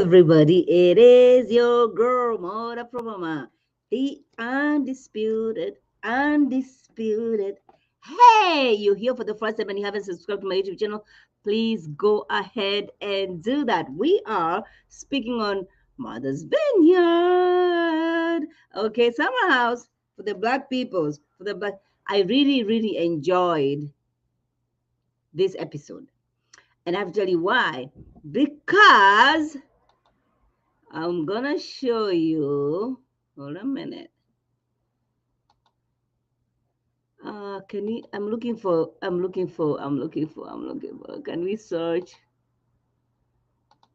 everybody, it is your girl, Mora Promama, the undisputed. Hey, you're here for the first time and you haven't subscribed to my YouTube channel. Please go ahead and do that. We are speaking on Mother's Vineyard. Okay, summer house for the black peoples. For the black, I really enjoyed this episode, and I have to tell you why. Because I'm gonna show you. Hold a minute. Can you? I'm looking for. Can we search?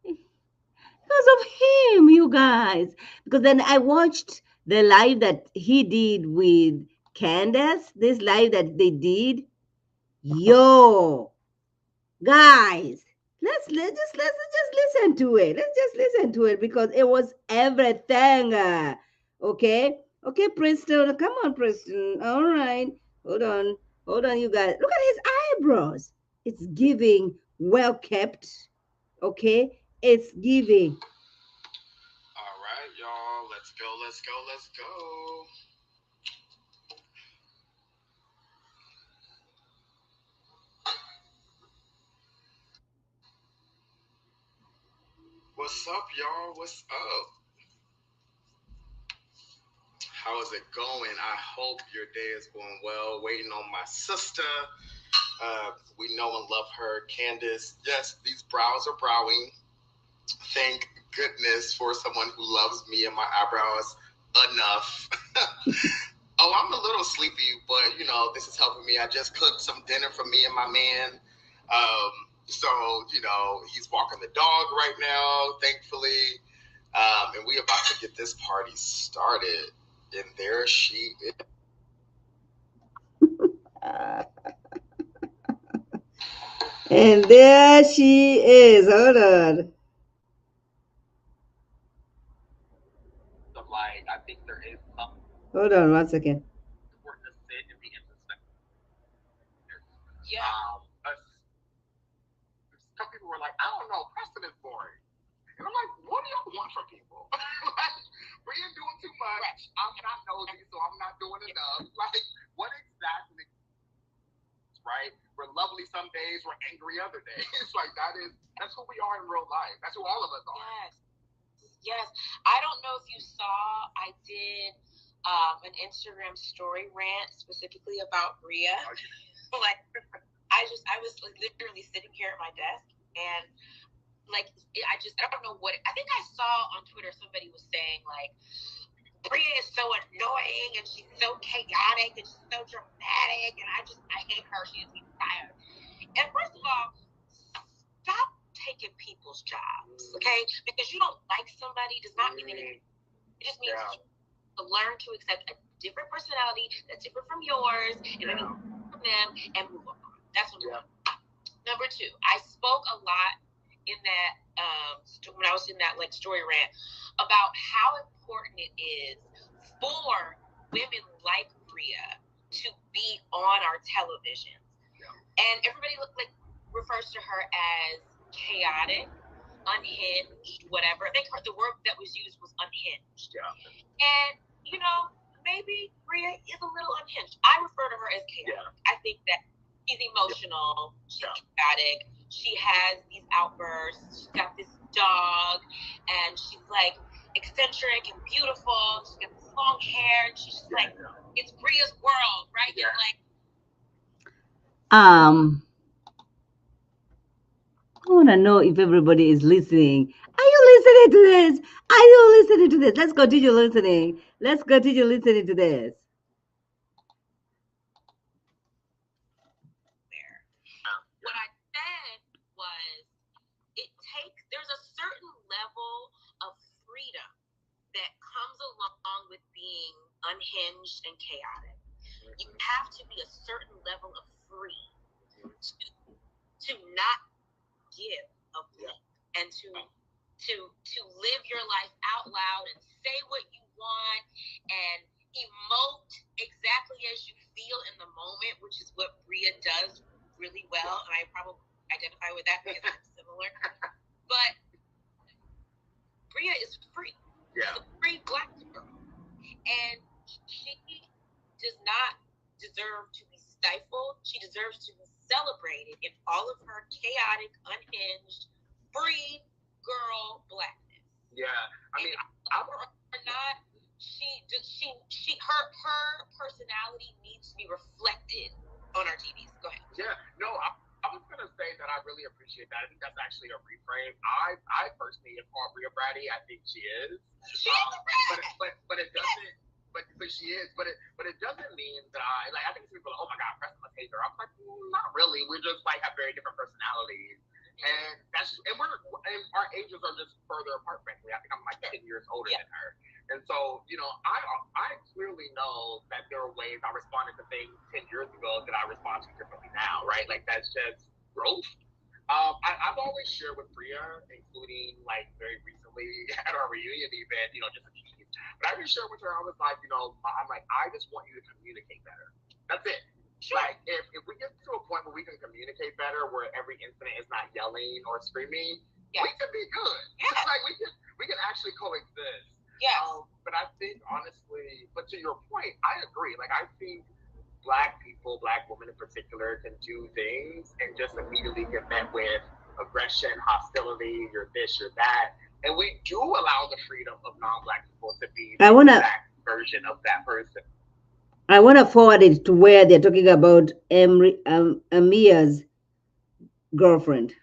Because of him, you guys. Because then I watched the live that he did with Candace. This live that they did. Yo, guys, let's just listen to it. Let's just listen to it because it was everything. Okay, okay, Princeton, come on, Princeton. All right, hold on, you guys. Look at his eyebrows. It's giving well kept. Okay, it's giving. All right, y'all. Let's go. What's up, y'all? What's up? How is it going? I hope your day is going well. Waiting on my sister. We know and love her, Candace. Yes, these brows are browing. Thank goodness for someone who loves me and my eyebrows enough. Oh, I'm a little sleepy, but this is helping me. I just cooked some dinner for me and my man. So, he's walking the dog right now, thankfully. And we about to get this party started. And there she is. And there she is. Hold on. Like, I think there is something. Hold on 1 second. Important to sit and be introspective. Some people were like, I don't know, Preston is boring. And I'm like, what do y'all want from people? Like, Brian doing too much. I'm not nosy, so I'm not doing enough. Like, what exactly? Right? We're lovely some days, we're angry other days. Like, that's who we are in real life. That's who all of us are. Yes. I don't know if you saw, I did an Instagram story rant specifically about Bria. Like, I was like literally sitting here at my desk and like I don't know what I think I saw on Twitter. Somebody was saying like Bria is so annoying and she's so chaotic and she's so dramatic and I hate her. She is tired. And first of all, stop taking people's jobs, okay? Because you don't like somebody does not mean anything. It just means to learn to accept a different personality that's different from yours and maybe from them and move on. That's what I'm doing. Number two, I spoke a lot in that when I was in that like story rant about how important it is for women like Bria to be on our television. And everybody refers to her as chaotic, unhinged, whatever. I think the word that was used was unhinged. And maybe Bria is a little unhinged. I refer to her as chaotic. I think that she's emotional, she's chaotic, she has these outbursts, she's got this dog, and she's like eccentric and beautiful, she's got this long hair, and she's just like, it's Bria's world, right? Yeah. You're like, I want to know if everybody is listening. Are you listening to this? Are you listening to this? Let's continue listening. Let's continue listening to this. What I said was, there's a certain level of freedom that comes along with being unhinged and chaotic. You have to be a certain level of free to not give a bleep and to live your life out loud and say what you want and emote exactly as you feel in the moment, which is what Bria does really well, and I probably identify with that because I'm similar. But deserve to be stifled. She deserves to be celebrated in all of her chaotic, unhinged, free girl blackness. Yeah, I mean, or not, her personality needs to be reflected on our TVs. Go ahead. Yeah, no, I was gonna say that I really appreciate that. I think that's actually a reframe. I personally am called Bria Bratty. I think she is. She is a rat. But it doesn't. But she is. But it doesn't mean that I think people are like, oh my God, Preston must hate her. I'm like, not really. We just like have very different personalities. And our ages are just further apart, frankly. I think I'm like 10 years older than her. And so, I clearly know that there are ways I responded to things 10 years ago that I respond to differently now, right? Like, that's just growth. I've always shared with Bria, including like very recently at our reunion event, just a tease. But I just shared with her, I was like, I'm like, I just want you to communicate better. That's it. Sure. Like, if we get to a point where we can communicate better, where every incident is not yelling or screaming, we can be good. Yeah. Like, we can actually coexist. Yes. But I think, honestly, but to your point, I agree. Like, I think Black people, Black women in particular, can do things and just immediately get met with aggression, hostility, you're this, you're that. And we do allow the freedom of non-Black people to be the exact version of that person. I want to forward it to where they're talking about Amia's girlfriend.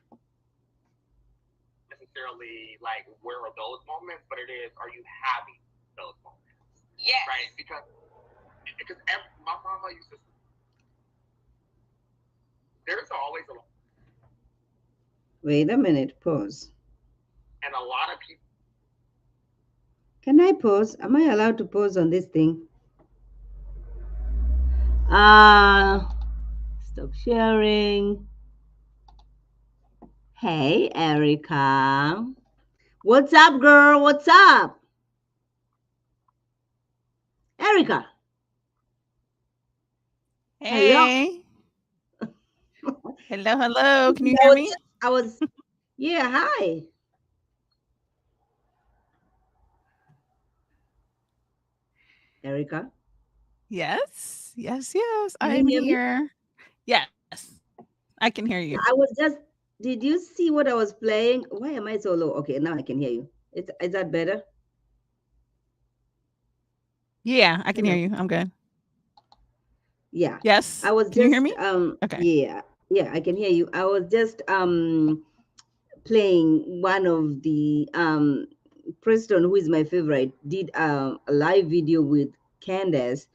Necessarily, like, where are those moments? But it is, are you having those moments? Yes. Right? Because my mama used to. There's always a. Wait a minute. Pause. And a lot of people. Can I pause? Am I allowed to pause on this thing? Stop sharing. Hey, Erica. What's up, girl? What's up? Erica. Hey. Hello. Can you hear me? Yeah, hi. Erica? Yes. I'm here. Yes. I can hear you. Did you see what I was playing? Why am I so low? Okay, now I can hear you. Is that better? Yeah, I can hear you. I'm good. Yeah. Yes. Can you hear me? Okay. Yeah, I can hear you. I was just playing one of the Preston, who is my favorite, did a live video with Candace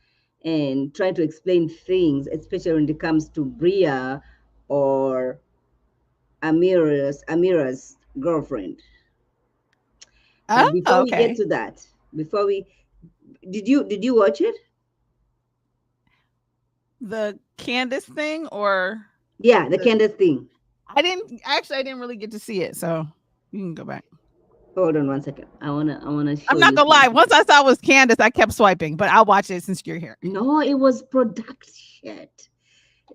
and trying to explain things, especially when it comes to Bria or Amira's girlfriend. But before we get to that, did you watch it? The Candace thing, or the Candace thing. I didn't really get to see it, so you can go back. Hold on one second. I wanna show I'm not gonna lie. Once I saw it was Candace, I kept swiping, but I'll watch it since you're here. No, it was production.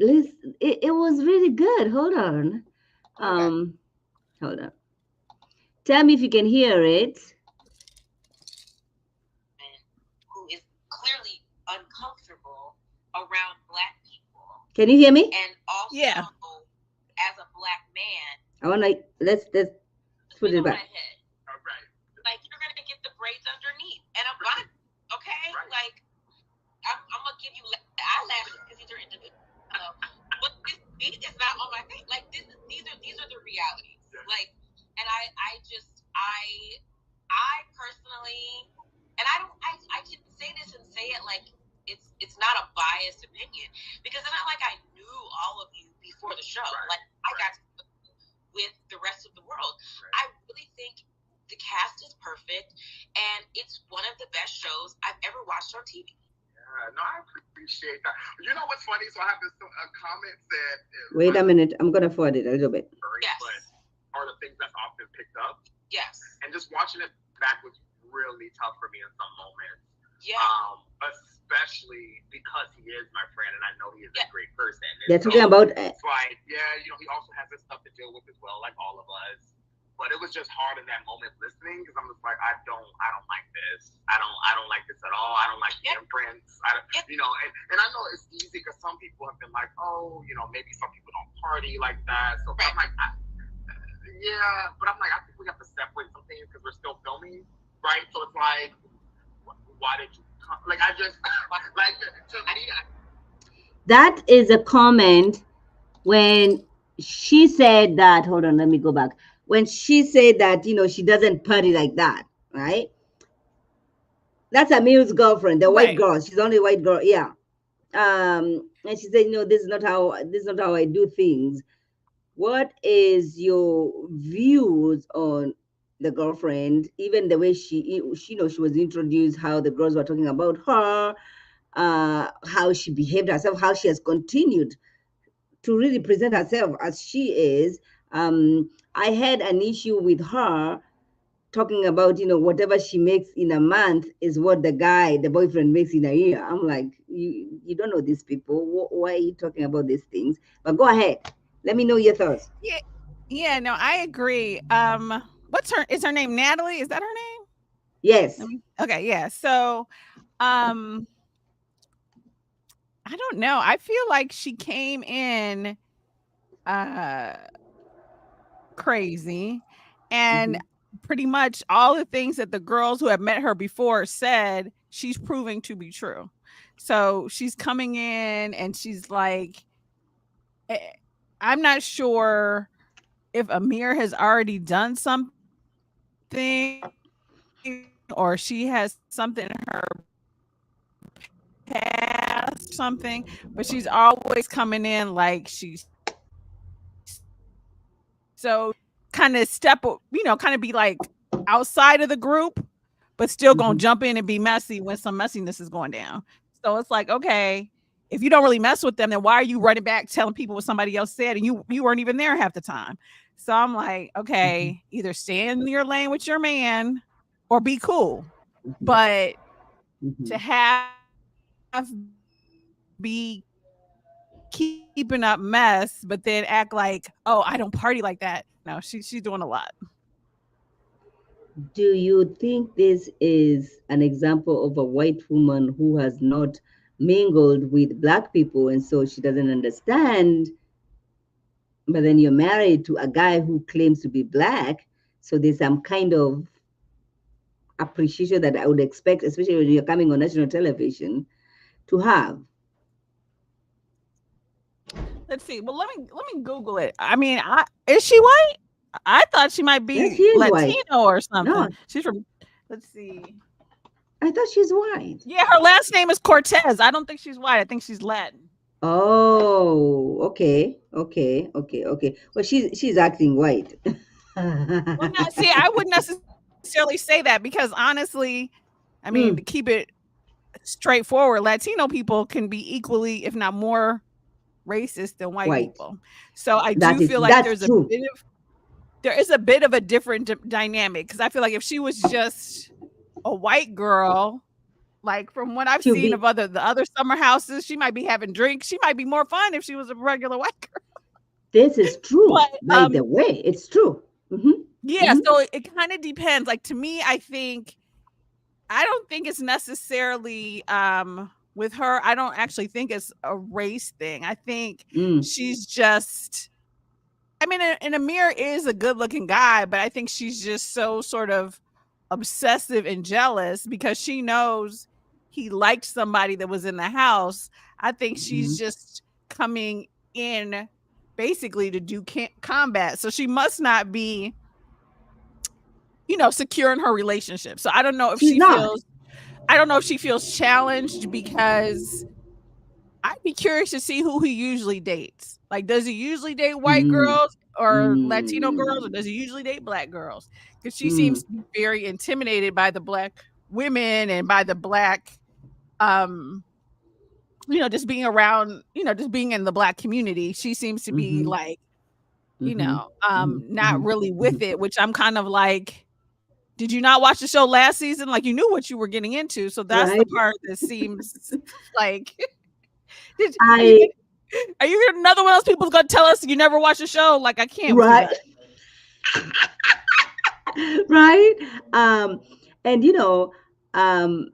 Listen, it was really good. Hold on. Hold on. Tell me if you can hear it. Who is clearly uncomfortable around Black people. Can you hear me? And also, as a Black man, let's put it back. Like, you're gonna get the braids underneath and a bun, okay? Right. Like, I'm gonna give you eyelashes because these are individual. But this beat is not on my face. Like, these are the realities. Yeah. Like, and I personally, and I can say this and say it like it's not a biased opinion, because it's not like I knew all of you before the show. Right. Like, I got to with the rest of the world. Right. I really think the cast is perfect, and it's one of the best shows I've ever watched on TV. Yeah, no, I appreciate that. You know what's funny? So I have this comment that. Wait a minute. I'm gonna forward it a little bit. Yes. But are the things that's often picked up. Yes. And just watching it back was really tough for me in some moments. Yeah. Especially because he is my friend and I know he is a great person. They're talking about. It's like, he also has this stuff to deal with as well, like all of us. But it was just hard in that moment listening because I'm just like, I don't like this. I don't like this at all. I don't like the imprints. And I know it's easy because some people have been like, oh, maybe some people don't party like that. So I'm like, yeah, but I'm like, I think we have to separate some things because we're still filming, right? So it's like, why did you come? Like, I just like to me. That is a comment when she said that. Hold on, let me go back. When she said that, she doesn't party like that, right? That's Amir's girlfriend, the white girl. She's only a white girl, yeah. And she said, this is not how I do things. What is your views on the girlfriend? Even the way she was introduced, how the girls were talking about her, how she behaved herself, how she has continued to really present herself as she is. I had an issue with her talking about, whatever she makes in a month is what the boyfriend makes in a year. I'm like, you don't know these people. Why are you talking about these things? But go ahead. Let me know your thoughts. Yeah, no, I agree. Is her name Natalie? Is that her name? Yes. Okay, yeah. So, I don't know. I feel like she came in crazy, and pretty much all the things that the girls who have met her before said, she's proving to be true. So she's coming in and she's like, I'm not sure if Amir has already done something or she has something in her past, something, but she's always coming in like she's so kind of kind of be like outside of the group, but still gonna jump in and be messy when some messiness is going down. So it's like, okay, if you don't really mess with them, then why are you running back telling people what somebody else said and you weren't even there half the time? So I'm like, okay, either stay in your lane with your man or be cool. But to have be keeping up mess, but then act like, oh, I don't party like that. No, she's doing a lot. Do you think this is an example of a white woman who has not mingled with black people and so she doesn't understand? But then you're married to a guy who claims to be black, so there's some kind of appreciation that I would expect, especially when you're coming on national television, to have. Let's see. Well, let me Google it. I mean, is she white? I thought she might be Latino white. Or something. No. She's from. Let's see. I thought she's white. Yeah, her last name is Cortez. I don't think she's white. I think she's Latin. Oh, okay. Well, she's acting white. Well, no, see, I wouldn't necessarily say that because honestly, I mean, to keep it straightforward, Latino people can be equally, if not more, racist than white people. So I do feel like there is a bit of a different dynamic because I feel like if she was just a white girl, like from what I've seen of the other summer houses, she might be having drinks. She might be more fun if she was a regular white girl. This is true. But, by the way, it's true. Yeah, so it kind of depends. Like to me, I don't think it's necessarily with her. I don't actually think it's a race thing. I think she's just. I mean, and Amir is a good-looking guy, but I think she's just so sort of obsessive and jealous because she knows he liked somebody that was in the house. I think she's just coming in basically to do combat. So she must not be, secure in her relationship. So I don't know if she feels challenged because I'd be curious to see who he usually dates. Like, does he usually date white girls or Latino girls, or does he usually date black girls? Because she seems to be very intimidated by the black women and by the black, just being around, just being in the black community. She seems to be like, not really with it, which I'm kind of like, did you not watch the show last season? Like, you knew what you were getting into. So that's the part that seems like... Are you another one of those people who's gonna tell us you never watched the show? Like I can't. Right. Right? And um,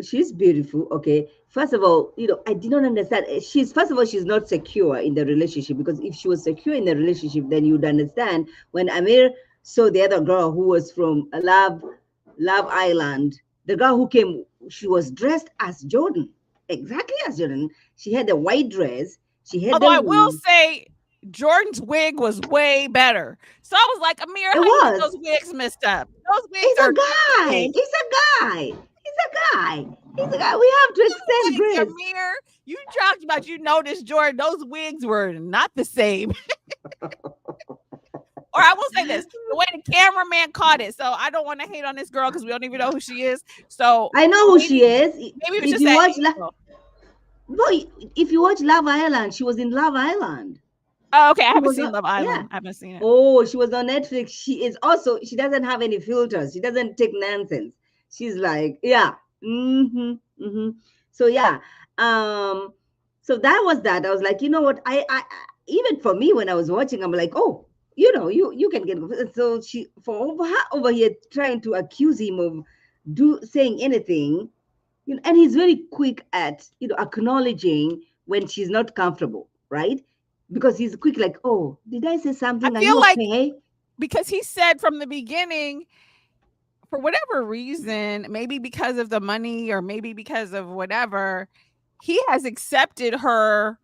she's beautiful. Okay. First of all, I did not understand. She's first of all, she's not secure in the relationship, because if she was secure in the relationship, then you'd understand when Amir saw the other girl who was from Love Island. The girl who came, she was dressed as Jordan, exactly as Jordan. She had the white dress. She had Although the I will wig. say Jordan's wig was way better. So I was like, Amir, It how you get was. those wigs messed up? Those wigs He's are a not the guy. same. He's a guy. He's a guy. He's a guy. We have to extend Like, grace. Amir, you talked about you noticed Jordan, those wigs were not the same. Or I will say this, the way the cameraman caught it. So I don't want to hate on this girl because we don't even know who she is. So I know who she is. maybe it was If just you that watch, angle. boy, if you watch Love Island, she was in Love Island. Oh, okay. I She haven't was seen on, Love yeah. Island. I haven't seen it. Oh, she was on Netflix. She is also. She doesn't have any filters. She doesn't take nonsense. She's like, yeah. So yeah. Um. So that was that. I was like, you know what? Even for me when I was watching, I'm like, oh, you can get. So she for her over here trying to accuse him of saying anything, and he's very quick at acknowledging when she's not comfortable, right? Because he's quick, like, oh, did I say I something? Are feel you like okay? because he said from the beginning, for whatever reason, maybe because of the money or maybe because of whatever, he has accepted her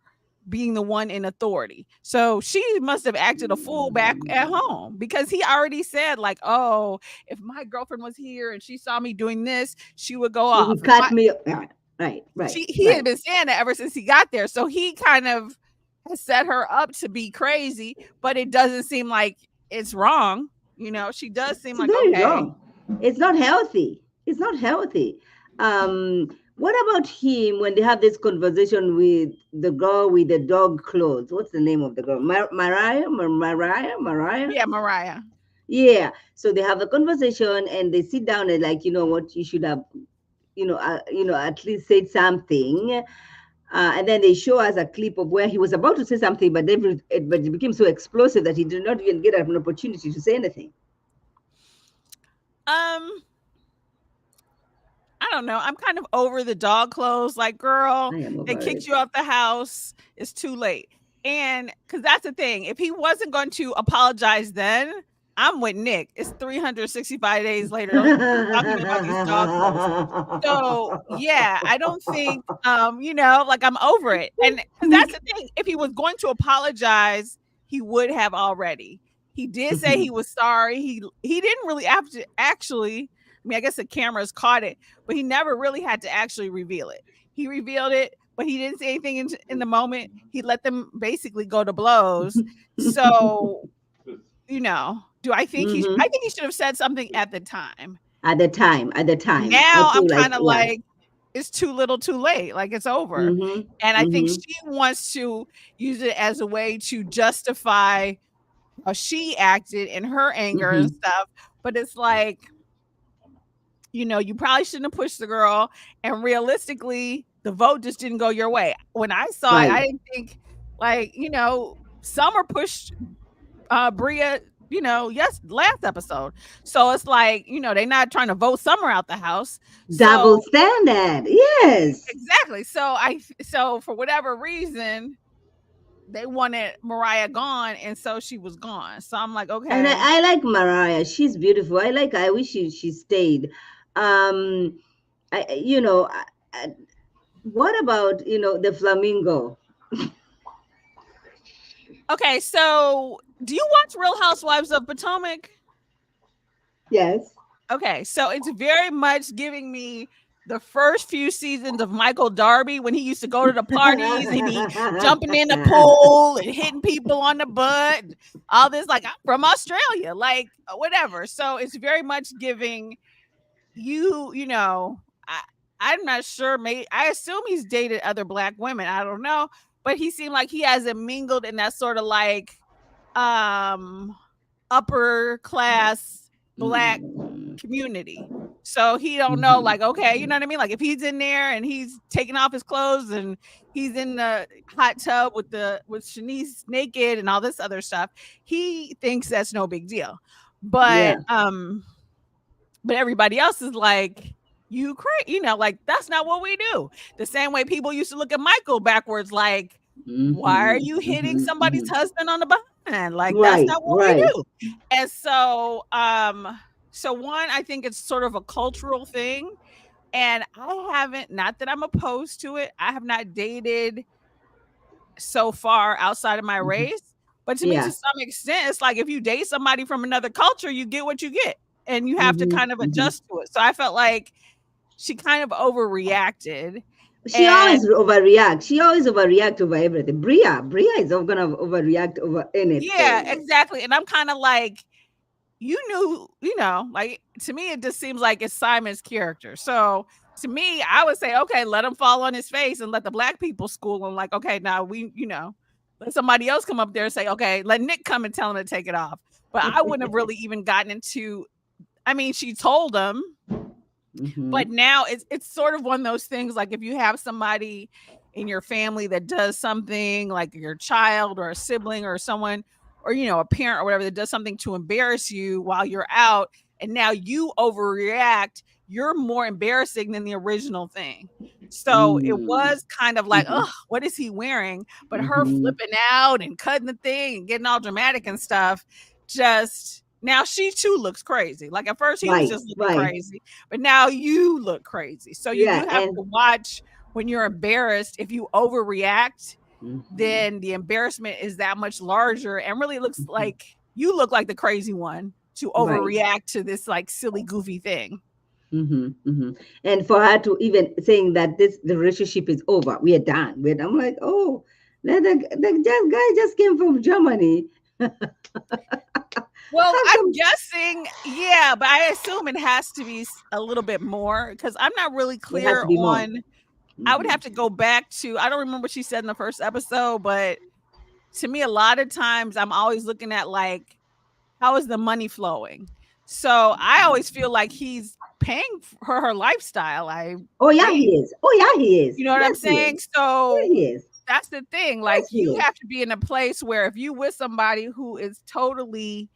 being the one in authority. So she must have acted a fool back at home because he already said, like, oh, if my girlfriend was here and she saw me doing this, she would go He off. If cut my me. Right, he had right. been saying that ever since he got there. So he kind of has set her up to be crazy, but it doesn't seem like it's wrong. She does seem It's like very okay. wrong. It's not healthy. It's not healthy. What about him when they have this conversation with the girl with the dog clothes? What's the name of the girl? Mariah? Yeah, Mariah. Yeah. So they have a conversation and they sit down and, like, you know what, you should have, at least said something. And then they show us a clip of where he was about to say something, but it became so explosive that he did not even get an opportunity to say anything. Um, I don't know. I'm kind of over the dog clothes. Like, girl, I am they over kicked it. you out the house. It's too late. And because that's the thing, if he wasn't going to apologize then, I'm with Nick. It's 365 days later. Don't you keep talking about these dog clothes. So yeah, I don't think like I'm over it. And because that's the thing, if he was going to apologize, he would have already. He did say he was sorry. He didn't really have to actually. I mean, I guess the cameras caught it, but he never really had to actually reveal it. He revealed it, but he didn't say anything in the moment. He let them basically go to blows. So, do I think I think he should have said something at the time. At the time, I Now I'm feel like, kind of yeah. like, it's too little too late. Like, it's over. Mm-hmm. And I think Mm-hmm. she wants to use it as a way to justify how she acted and her anger and Mm-hmm. stuff. But it's like, you probably shouldn't have pushed the girl. And realistically, the vote just didn't go your way. When I saw it, Right. I didn't think, like, Summer pushed Bria, yes, last episode. So it's like, they're not trying to vote Summer out the house. Double So standard. Yes. exactly. So for whatever reason, they wanted Mariah gone, and so she was gone. So I'm like, And okay. I like Mariah. She's beautiful. I wish she stayed. Um, what about, the flamingo? Okay, so do you watch Real Housewives of Potomac? Yes. Okay, so it's very much giving me the first few seasons of Michael Darby when he used to go to the parties and he jumping in the pool and hitting people on the butt, all this. Like, I'm from Australia, like, whatever. So it's very much giving I'm not sure. Maybe I assume he's dated other Black women. I don't know, but he seemed like he hasn't mingled in that sort of like upper class Black community. So he don't know, like, okay, you know what I mean? Like, if he's in there and he's taking off his clothes and he's in the hot tub with Shanice naked and all this other stuff, he thinks that's no big deal. But Yeah. but everybody else is like, you crazy, like that's not what we do. The same way people used to look at Michael backwards, like, why are Mm-hmm. you hitting Mm-hmm. somebody's Mm-hmm. husband on the behind? Like that's Right. not what we Right. do. And so one, I think it's sort of a cultural thing. And I haven't, not that I'm opposed to it, I have not dated so far outside of my Mm-hmm. race. But to me, to Yeah. some extent, it's like if you date somebody from another culture, you get what you get. And you have to Mm-hmm. kind of Mm-hmm. adjust to it. So I felt like she kind of overreacted. She And always overreact. She always overreact over everything. Bria is gonna overreact over yeah, anything. exactly. And I'm kind of like, you knew, like to me, it just seems like it's Simon's character. So to me, I would say, okay, let him fall on his face and let the black people school him. Like, okay, now let somebody else come up there and say, okay, let Nick come and tell him to take it off. But I wouldn't have really even gotten into, I mean, she told him, Mm-hmm. but now it's sort of one of those things, like if you have somebody in your family that does something, like your child or a sibling or someone, or a parent or whatever, that does something to embarrass you while you're out, and now you overreact, you're more embarrassing than the original thing. So it Mm-hmm. was kind of like, oh, what is he wearing? But her Mm-hmm. flipping out and cutting the thing and getting all dramatic and stuff, just now she too looks crazy. Like at first he was Right. just looking Right. crazy, but now you look crazy. So you Yeah. do have And to watch when you're embarrassed. If you overreact, mm-hmm. then the embarrassment is that much larger and really looks Mm-hmm. like you look like the crazy one to Right. overreact to this like silly, goofy thing. Mm-hmm. Mm-hmm. And for her to even saying that the relationship is over, we are done. I'm like, oh, guy just came from Germany. Well, How I'm come guessing, yeah, but I assume it has to be a little bit more because I'm not really it has clear to be more? on. I would Mm-hmm. have to go back to, I don't remember what she said in the first episode, but to me, a lot of times I'm always looking at like, how is the money flowing? So I always feel like he's paying for her lifestyle. I Oh yeah, think, he is. Oh yeah, he is. you know what I'm Yes, he is. saying? Yeah, So he is. that's the thing. Like Yes, he you is. have to be in a place where if you with somebody who is totally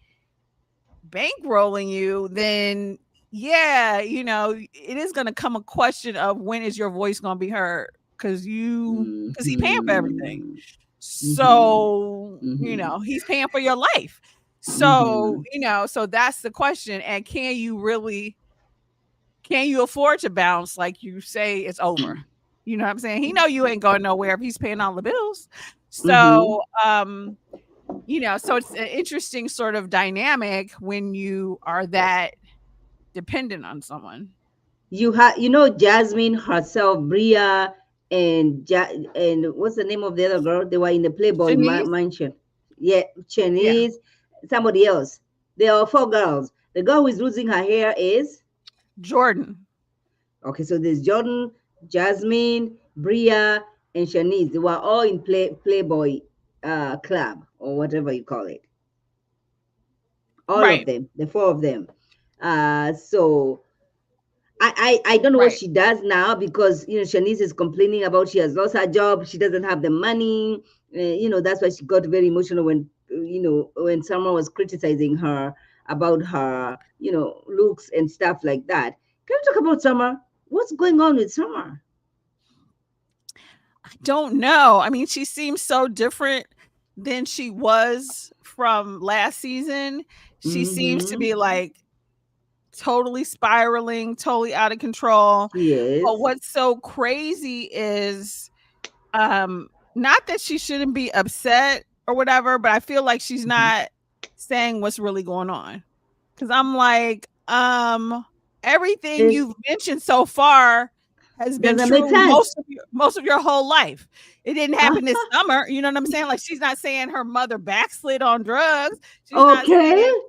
bankrolling you, then yeah, it is going to come a question of when is your voice going to be heard? Because he paying for everything. Mm-hmm. Mm-hmm. So, Mm-hmm. he's paying for your life. So, Mm-hmm. so that's the question. And can you afford to bounce like you say it's over? You know what I'm saying? He know you ain't going nowhere if he's paying all the bills. Mm-hmm. So, so it's an interesting sort of dynamic when you are that dependent on someone. Jasmine herself, Bria, and what's the name of the other girl? They were in the Playboy Shanice? mansion. Yeah, Yeah. Chinese, somebody else. There are four girls. The girl who is losing her hair is Jordan. okay. So there's Jordan, Jasmine, Bria, and Shanice. They were all in Playboy club or whatever you call it. All of Right. them, the four of them. So I don't know what Right. she does now because Shanice is complaining about she has lost her job, she doesn't have the money. That's why she got very emotional when when someone was criticizing her about her looks and stuff like that. Can we talk about Summer? What's going on with Summer? I don't know. I mean, she seems so different than she was from last season. She seems to Mm-hmm. be like totally spiraling, totally out of control. She But is. what's so crazy is not that she shouldn't be upset or whatever, but I feel like she's Mm-hmm. not saying what's really going on. Cause I'm like, everything It you've mentioned so far has been doesn't make true sense. most of your whole life. It didn't happen this Uh, summer. You know what I'm saying? Like she's not saying her mother backslid on drugs. She's not okay. saying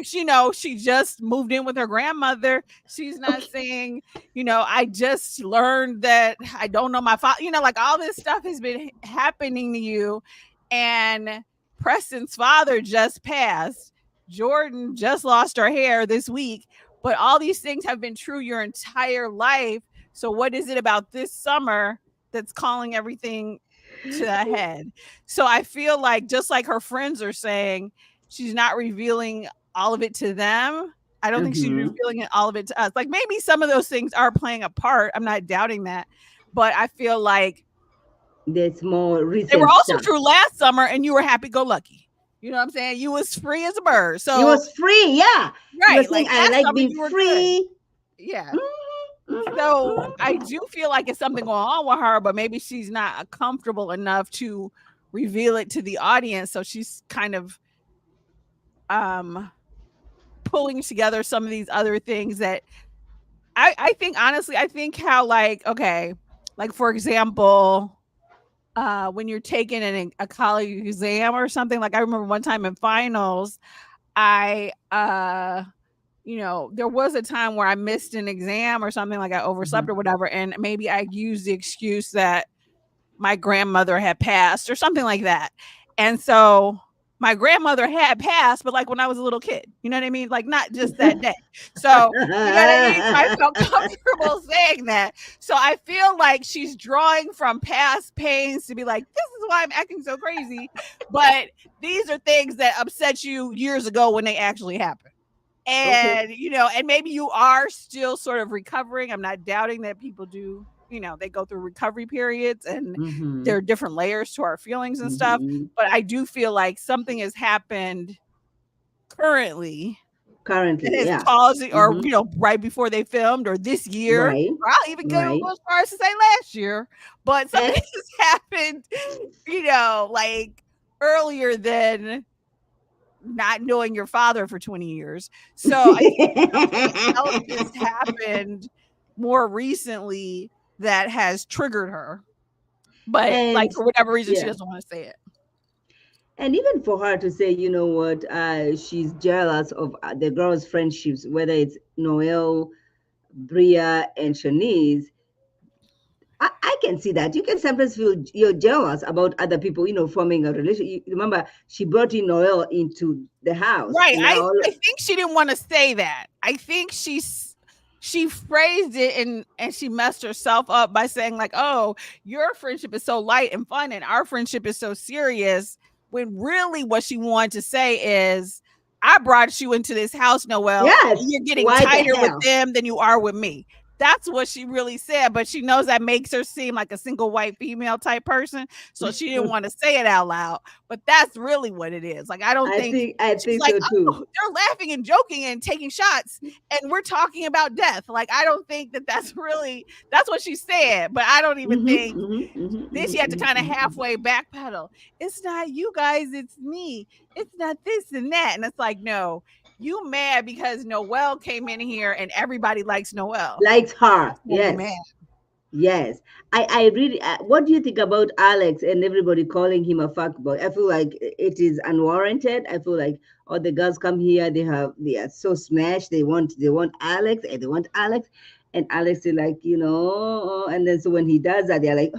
she just moved in with her grandmother. She's not Okay. saying, I just learned that I don't know my father. Like all this stuff has been happening to you. And Preston's father just passed. Jordan just lost her hair this week. But all these things have been true your entire life. So what is it about this summer that's calling everything to a head? So I feel like just like her friends are saying, she's not revealing all of it to them. I don't think she's Mm-hmm. revealing it all of it to us. Like maybe some of those things are playing a part. I'm not doubting that. But I feel like There's more they were recent also stuff. true last summer and you were happy go lucky. You know what I'm saying? You was free as a bird. It So was free, yeah. You were right, saying like I last like summer being you were good. free. Yeah. Mm-hmm, So mm-hmm, I do feel like it's something going on with her, but maybe she's not comfortable enough to reveal it to the audience. So she's kind of um pulling together some of these other things that I think honestly, I think how like, okay, like for example, when you're taking a college exam or something, like I remember one time in finals, I there was a time where I missed an exam or something, like I overslept or whatever, and maybe I used the excuse that my grandmother had passed or something like that. And so my grandmother had passed, but like when I was a little kid, you know what I mean? Like not just that day. So, you know what I mean? So I felt comfortable saying that. So I feel like she's drawing from past pains to be like, this is why I'm acting so crazy. But these are things that upset you years ago when they actually happened. Okay. And, and maybe you are still sort of recovering. I'm not doubting that people do, they go through recovery periods and Mm-hmm. there are different layers to our feelings and stuff. Mm-hmm. But I do feel like something has happened currently that Currently, has yeah. caused it, or, Mm-hmm. right before they filmed or this year. Right. Or I'll even go Right. as far as to say last year. But something And has happened, like earlier than not knowing your father for 20 years. So I think something else has happened more recently that has triggered her. But like and for whatever reason, she yeah. doesn't want to say it. And even for her to say, you know what, she's jealous of the girls' friendships, whether it's Noel, Bria, and Shanice. I can see that. You can sometimes feel you're jealous about other people, forming a relationship. Remember, she brought in Noel into the house, Right. and I, now, I think she didn't want to say that. I think she phrased it and she messed herself up by saying like, oh, your friendship is so light and fun and our friendship is so serious, when really what she wanted to say is, I brought you into this house, Noel, yes, and you're getting why the tighter with hell? them than you are with me. That's what she really said, but she knows that makes her seem like a single white female type person, so she didn't want to say it out loud, but that's really what it is. Like I don't think I she's think like, so oh, too. they're laughing and joking and taking shots and we're talking about death. Like I don't think that that's what she said, but I don't even Mm-hmm, think. mm-hmm, mm-hmm, Then she mm-hmm, had to kind of mm-hmm. halfway backpedal. It's not you guys, it's me. It's not this and that. And it's like, no, you mad because Noelle came in here and everybody likes Noelle. Likes her, That's why you mad. yes. Yes, I really. What do you think about Alex and everybody calling him a fuckboy? I feel like it is unwarranted. I feel like all the girls come here, they are so smashed. They want Alex and they want Alex, and Alex is like, and then so when he does that, they're like,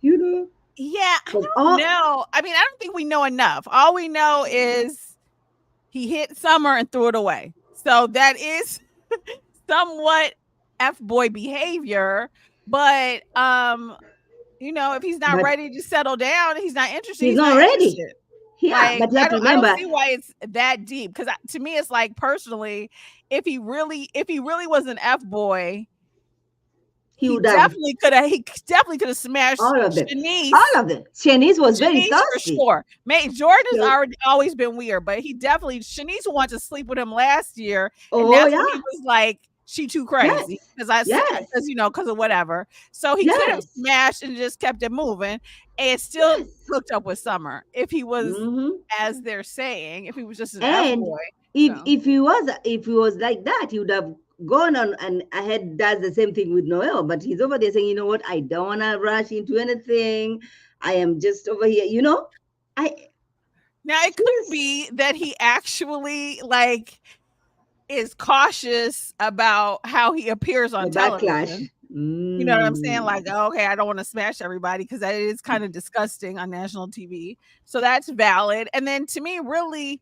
you know, Yeah, I because don't all know. I mean, I don't think we know enough. All we know is he hit Summer and threw it away. So that is somewhat F boy behavior. But if he's not but ready to settle down, he's not interested. he's He's not not ready. interested. Yeah, Like but you have to I don't remember see why it's that deep. Because to me, it's like personally, if he really was an F boy, he he would have definitely could have smashed all of them. Shanice. All of them. Shanice was very Shanice for thirsty. sure. May Jordan has So, always been weird, but he definitely Shanice wanted to sleep with him last year, and oh that's when yeah, he was like, "She too yes, crazy," yes, because of whatever. So he could have yes, smashed and just kept it moving, and still yes. hooked up with Summer if he was, Hmm. as they're saying, if he was just an F And boy. if So if he was like that, he would have gone on and ahead does the same thing with Noel. But he's over there saying, you know what, I don't wanna rush into anything. I am just over here, I now it could just be that he actually like is cautious about how he appears a on backlash. television. You know what I'm saying? Mm. Like, oh, okay, I don't want to smash everybody because that is kind of disgusting on national TV. So that's valid. And then to me, really,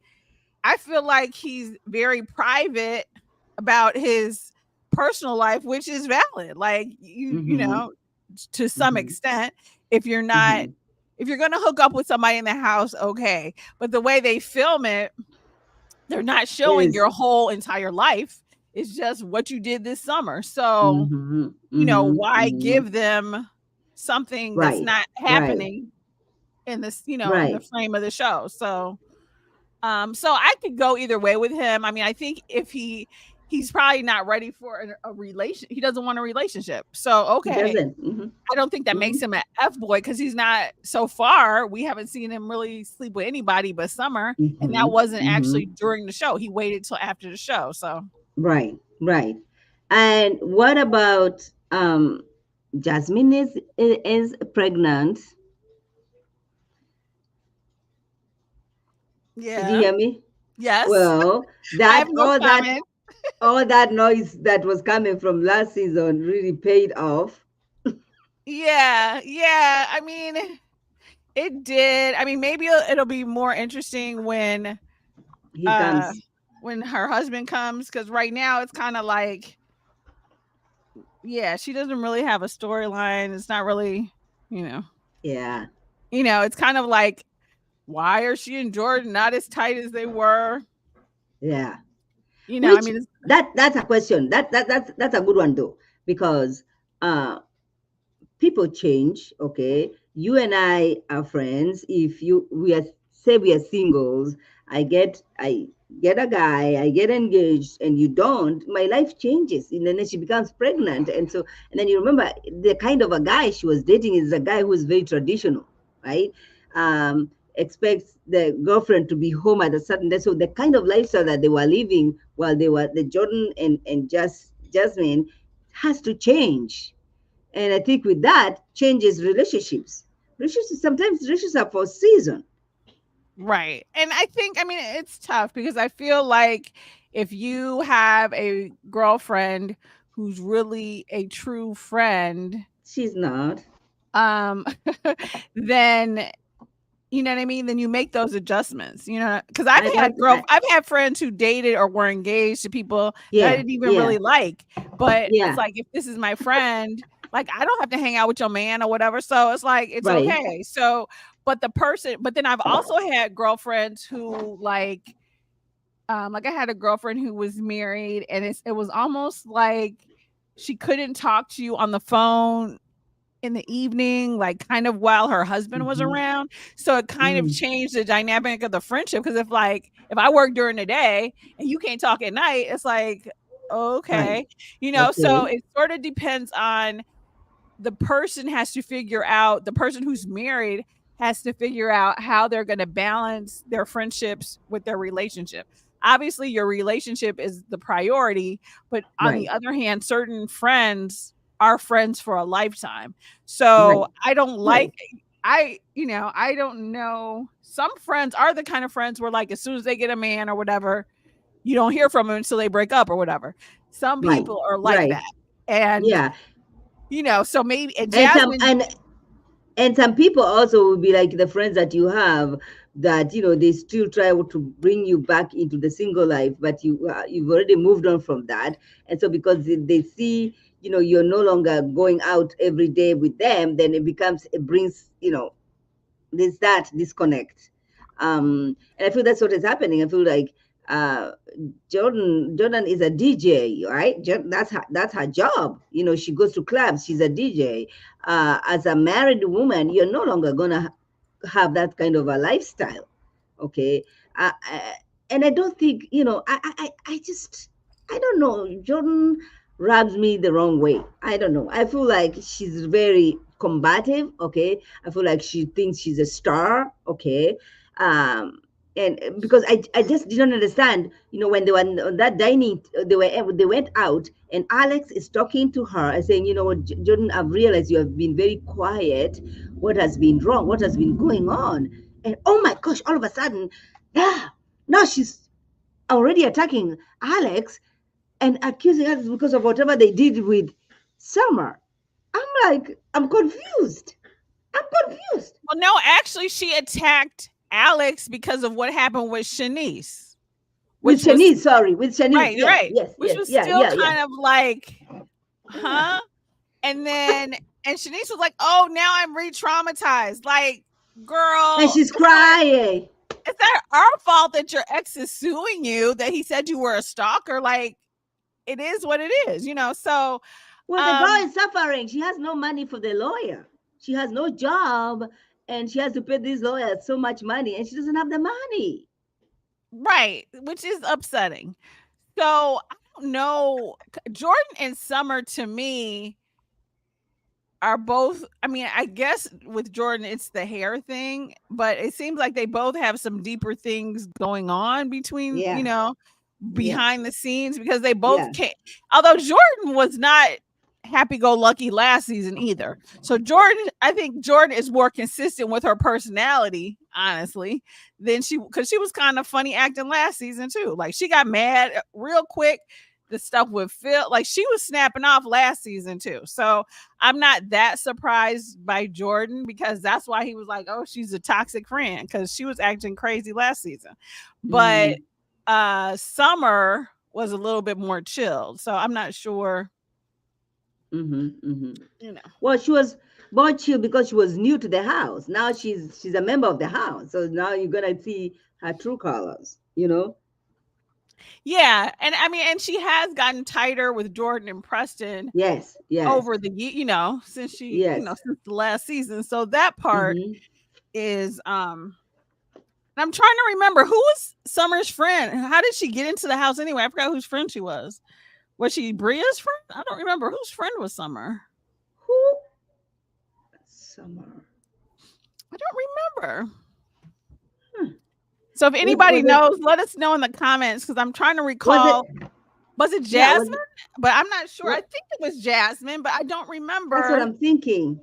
I feel like he's very private about his personal life, which is valid. Like Mm-hmm. to some Mm-hmm. extent, if you're not Mm-hmm. if you're gonna hook up with somebody in the house, okay. But the way they film it, They're not showing Yes. your whole entire life. It's just what you did this summer. So, Mm-hmm. Mm-hmm. why Mm-hmm. give them something that's Right. not Right. happening in this, in the Right. frame of the show. So I could go either way with him. I mean, I think if he's probably not ready for a relation. He doesn't want a relationship. So He okay, doesn't. Mm-hmm. I don't think that Mm-hmm. makes him an F boy because he's not. So far, we haven't seen him really sleep with anybody but Summer, and Mm-hmm. that wasn't Mm-hmm. actually during the show. He waited till after the show. So Right. Right. And what about Jasmine is pregnant. Did you yeah, hear me? yes, Well, I that have no comment. all that noise that was coming from last season really paid off. Yeah, yeah. I mean, it did. I mean, maybe it'll be more interesting He uh comes. when her husband comes because right now it's kind of like, yeah, she doesn't really have a storyline. It's not really, you know, Yeah. it's kind of like, why are she and Jordan not as tight as they were? Yeah. I Which mean, that's a question. That's a good one though, because uh people change. Okay, you and I are friends. If you we are say we are singles, I get a guy, I get engaged, and you don't, my life changes. And then she becomes pregnant, and then you remember the kind of a guy she was dating is a guy who is very traditional, right? Expects the girlfriend to be home at a certain day. So the kind of lifestyle that they were living while they were the Jordan and just Jasmine has to change. And I think with that changes relationships. Relationships sometimes relationships are for season. right. And I think, I mean, it's tough because I feel like if you have a girlfriend who's really a true friend, She's not. um, then you know what I mean? Then you make those adjustments, because I that I, I've had friends who dated or were engaged to people that I yeah, didn't even yeah, really like. But it's yeah. like if this is my friend, like I don't have to hang out with your man or whatever. So it's like it's Right. okay. So, but then I've also had girlfriends who like I had a girlfriend who was married, and it was almost like she couldn't talk to you on the phone in the evening, like kind of while her husband was Mm-hmm. around. So it kind of Mm. changed the dynamic of the friendship. Cause if I work during the day and you can't talk at night, it's like, Right. okay. So Okay. it sort of depends on the person who's married has to figure out how they're going to balance their friendships with their relationship. Obviously, your relationship is the priority, but on the Right. other hand, certain friends are friends for a lifetime. Right. So I don't Right. like, I don't know. Some friends are the kind of friends where, like, as soon as they get a man or whatever, you don't hear from them until they break up or whatever. Some Right. people are like Right. that. And, Yeah. so maybe, and And some Jasmine. and some people also will be like the friends that you have that they still try to bring you back into the single life, but you've already moved on from that. And so because they see you're no longer going out every day with them, then it brings there's that disconnect. And I feel that's what is happening. I feel like uh Jordan is a DJ, right? That's her job. She goes to clubs, she's a DJ. As a married woman, you're no longer gonna have that kind of a lifestyle. Okay. And I don't think, I just, I don't know. Jordan rubs me the wrong way. I don't know. I feel like she's very combative. Okay. I feel like she thinks she's a star. Okay. Um, and because I just didn't understand, when they were on that dining, they went out, and Alex is talking to her and saying, what, Jordan, I've realized you have been very quiet. What has been wrong? What has been going on? And oh my gosh, all of a sudden, yeah, now she's already attacking Alex and accusing us because of whatever they did with Summer. I'm like, I'm confused. I'm confused. Well, no, actually, she attacked Alex because of what happened with Shanice, With which was Shanice, sorry, with Shanice. right, Yes, right, yes, which yes, was yeah, still yeah, yeah, kind of like, yeah. huh? And then, and Shanice was like, "Oh, now I'm re-traumatized." Like, And girl, she's it's like, crying. Is that our fault that your ex is suing you that he said you were a stalker? Like, it is what it is, So, Well, the girl is suffering. She has no money for the lawyer. She has no job, and she has to pay these lawyers so much money, and she doesn't have the money. right, which is upsetting. So I don't know. Jordan and Summer to me are both, I mean, I guess with Jordan it's the hair thing, but it seems like they both have some deeper things going on between, Yeah. Yeah. behind the scenes, because they both Yeah. can't, although Jordan was not happy go lucky last season either. So I think Jordan is more consistent with her personality, honestly, than because she was kind of funny acting last season too. Like, she got mad real quick. The stuff with Phil, like, she was snapping off last season too. So I'm not that surprised by Jordan, because that's why he was like, oh, she's a toxic friend, because she was acting crazy last season. But Summer was a little bit more chilled. So I'm not sure. Well, she was more chill because she was new to the house. Now she's a member of the house, so now you're gonna see her true colors. Yeah, and I mean, and she has gotten tighter with Jordan and Preston. Yes. Over the since since the last season. So that part is I'm trying to remember, who was Summer's friend. How did she get into the house anyway? I forgot whose friend she was. Was she Bria's friend? I don't remember whose friend was Summer. Who? Summer. I don't remember. So if anybody knows, let us know in the comments, because I'm trying to recall. Was it Jasmine? But I'm not sure. I think it was Jasmine, but I don't remember. That's what I'm thinking.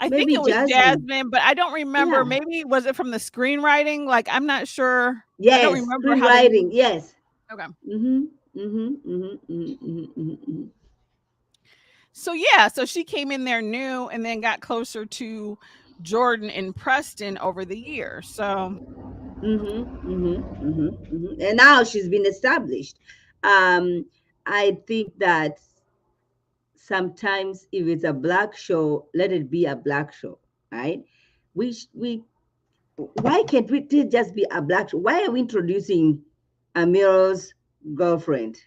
I think it was Jasmine, but I don't remember. Yeah. Maybe was it from the screenwriting? Like, I'm not sure. Yes, I don't remember screenwriting. Yes. Okay. Mm-hmm. So yeah, so she came in there new and then got closer to Jordan and Preston over the years. So. And now she's been established. I think that sometimes if it's a black show, let it be a black show, right? Why can't we just be a black show? Why are we introducing Amir's girlfriend?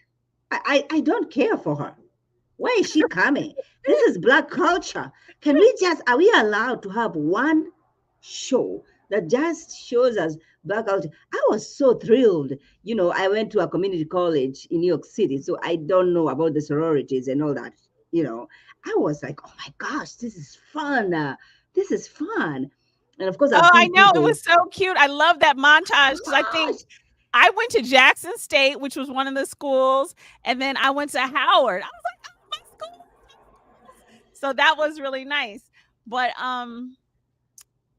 I don't care for her. Why is she coming? This is black culture. Are we allowed to have one show that just shows us black culture? I was so thrilled. I went to a community college in New York City, so I don't know about the sororities and all that. I was like, oh my gosh, this is fun. This is fun. And of course, I know, it was so cute. I love that montage, because I think I went to Jackson State, which was one of the schools, and then I went to Howard. I was like, oh, my school. So that was really nice. But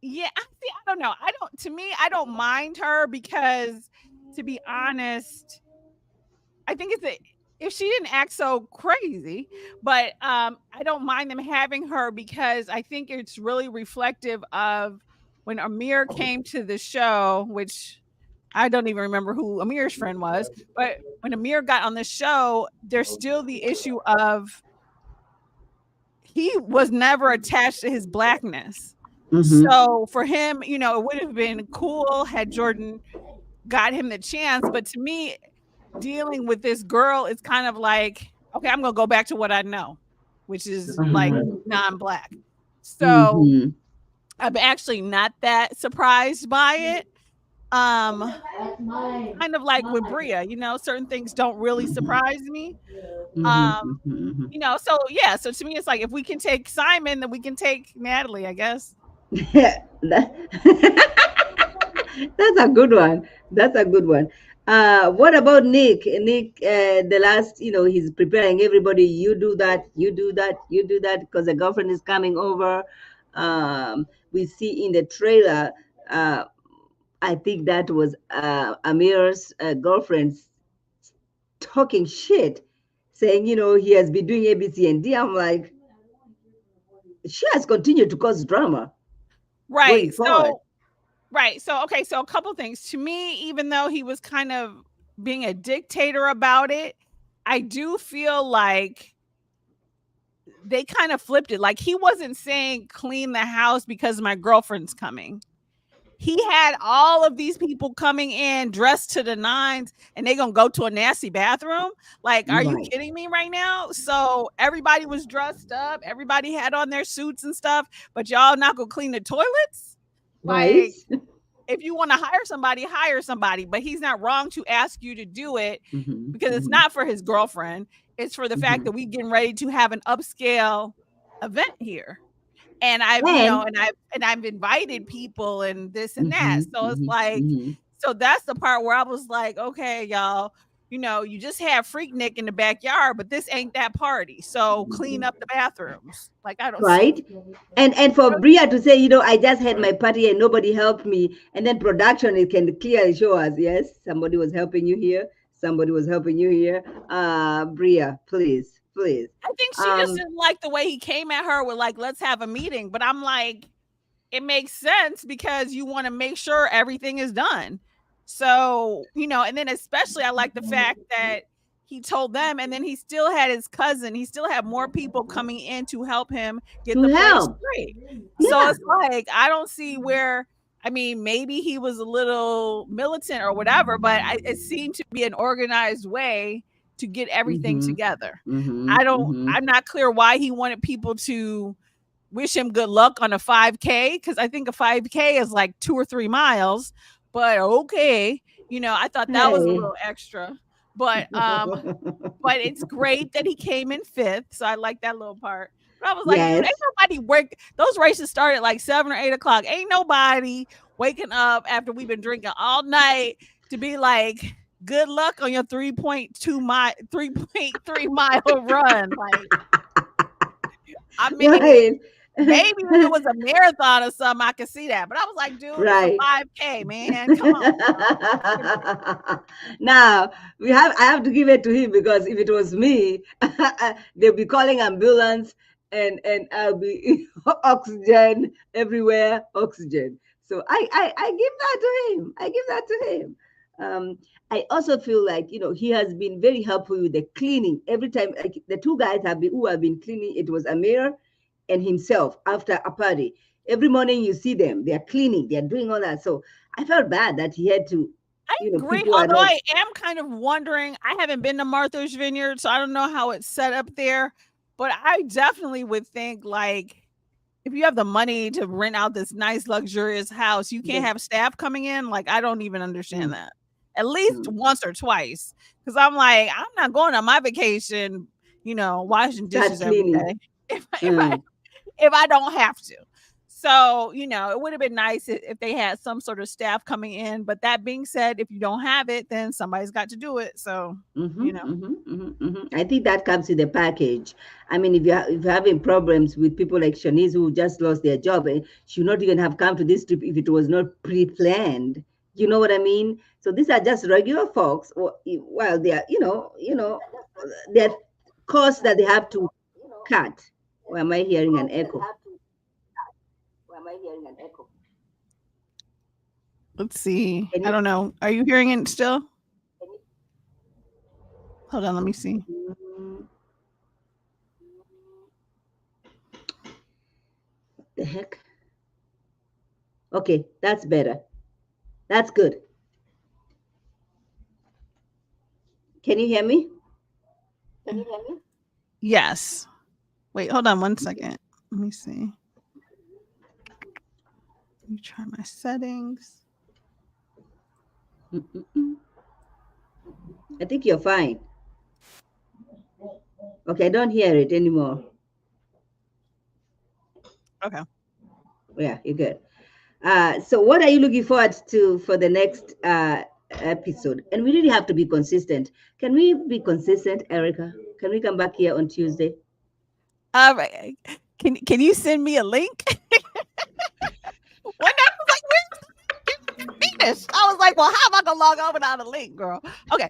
yeah, I don't know. I don't mind her, because, to be honest, I think if she didn't act so crazy, but I don't mind them having her, because I think it's really reflective of when Amir came to the show, which I don't even remember who Amir's friend was, but when Amir got on the show, there's still the issue of he was never attached to his blackness. So for him, it would have been cool had Jordan got him the chance. But to me, dealing with this girl is kind of like, okay, I'm going to go back to what I know, which is like non-black. So I'm actually not that surprised by it. Kind of like with Bria, certain things don't really surprise me. So yeah, so to me, it's like, if we can take Simon, then we can take Natalie, I guess. That's a good one. What about Nick? Nick, the last, he's preparing everybody. You do that, because the girlfriend is coming over. We see in the trailer, I think that was Amir's girlfriend talking shit, saying, he has been doing A, B, C, and D. I'm like, she has continued to cause drama. Right. So, okay. So a couple things. To me, even though he was kind of being a dictator about it, I do feel like they kind of flipped it. Like, he wasn't saying clean the house because my girlfriend's coming. he had all of these people coming in dressed to the nines, and they gonna go to a nasty bathroom. Like, are you Right. kidding me right now? So everybody was dressed up, everybody had on their suits and stuff, but y'all not gonna clean the toilets? Right. Like, if you want to hire somebody, but he's not wrong to ask you to do it, Mm-hmm, because it's mm-hmm, not for his girlfriend. It's for the fact mm-hmm. that we getting ready to have an upscale event here. And And I've invited people and this and that. mm-hmm, So it's mm-hmm, like, mm-hmm. so that's the part where I was like, okay, y'all, you just had Freaknik in the backyard, but this ain't that party. So clean up the bathrooms. Like, I don't see. Right. And for Bria to say, I just had my party and nobody helped me, and then production, it can clearly show us, yes, somebody was helping you here, somebody was helping you here. Bria, please, please. I think she just didn't like the way he came at her with like, let's have a meeting. But I'm like, it makes sense because you want to make sure everything is done. So, and then especially I like the fact that he told them, and then he still had his cousin, he still had more people coming in to help him get To the place help. straight. Yeah. So it's like, I don't see where, I mean, maybe he was a little militant or whatever, but it seemed to be an organized way to get everything Mm-hmm, together. mm-hmm, I'm not clear why he wanted people to wish him good luck on a 5K, because I think a 5K is like 2 or 3 miles. But okay, I thought that was a Hey. little extra. But it's great that he came in 5th, so I like that little part. But I was like, dude, Yes. ain't nobody work. Those races started at like 7 or 8 o'clock. Ain't nobody waking up after we've been drinking all night to be like, good luck on your 3.3 mile run. Like, I mean, Right. maybe if it was a marathon or something, I could see that. But I was like, dude, Right. it's a 5K, man. Come on. Now I have to give it to him, because if it was me, they'll be calling ambulance, and I'll be oxygen everywhere, oxygen. So I give that to him. I give that to him. I also feel like he has been very helpful with the cleaning. Every time, like the two guys who have been cleaning, it was Amir and himself after a party. Every morning you see them, they are cleaning, they are doing all that. So I felt bad that he had to. I agree. Although I am kind of wondering, I haven't been to Martha's Vineyard, so I don't know how it's set up there. But I definitely would think, like, if you have the money to rent out this nice luxurious house, you can't have staff coming in. Like, I don't even understand that. At least once or twice, because I'm like, I'm not going on my vacation, washing dishes every day if I don't have to. So, it would have been nice if they had some sort of staff coming in. But that being said, if you don't have it, then somebody's got to do it. So, I think that comes with the package. I mean, if you're having problems with people like Shanice, who just lost their job, she would not even have come to this trip if it was not pre-planned. You know what I mean? So these are just regular folks. Well, they are, they're costs that they have to cut. Or am I hearing an echo? Let's see. I don't know. Are you hearing it still? Hold on. Let me see. The heck? Okay, that's better. That's good. Can you hear me? Yes. Wait, hold on one second. Let me see. Let me try my settings. I think you're fine. Okay, I don't hear it anymore. Okay. Yeah, you're good. So what are you looking forward to for the next episode? And we really have to be consistent. Can we be consistent, Erica? Can we come back here on Tuesday? All right. Can you send me a link? When I was like, where's I was like, well, how am I gonna log on without a link, girl? Okay.